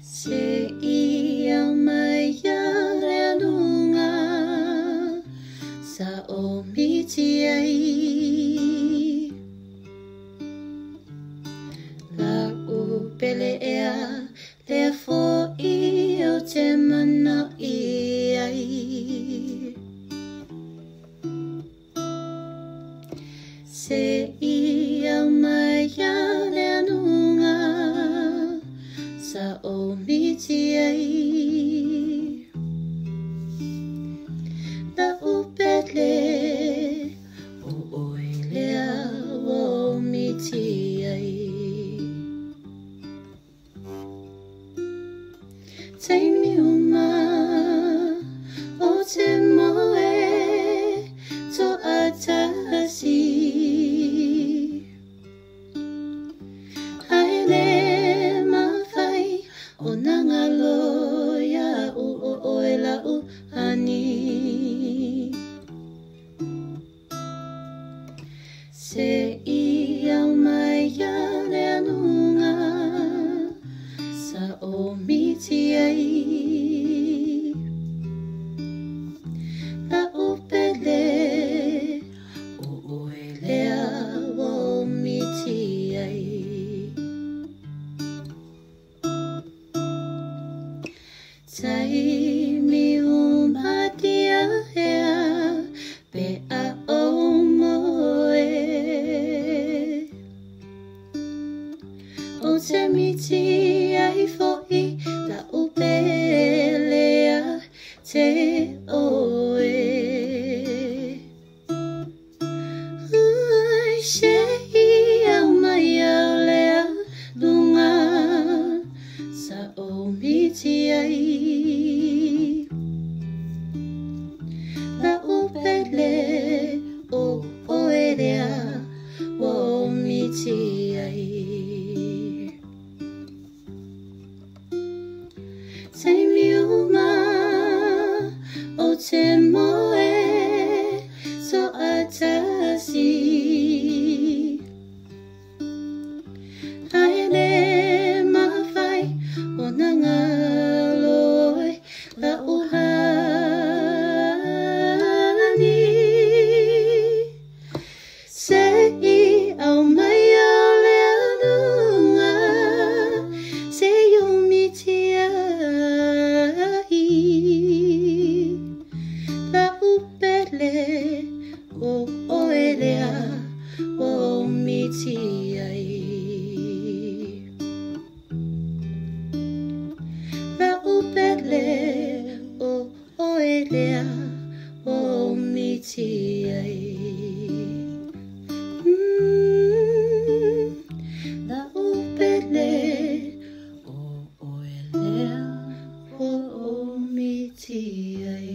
Se ia mai le lunga sa o miti ai la u pele ea le fo I o te mana I ai se ia mai le lunga sa o miti ai la upele o oilea o miti ai te miuma o te moe to atasi o nanga loya u o oela u ani se ia mai le anunga sa o miti ai la upele o oelea o miti ai tai mi umatia ea pe a o moe o te miti ai fo'i la upelea te oe she ia mai au lea lunga sa o miti ai la upele o oelea o miti ai te miuma o te moe so atasi haele mawhai o nanga loi la uhani se I au mai au le anunga se yo miti ai la upele o oelea o miti ai la upele o oelea o miti ai la upele o oelea o miti ai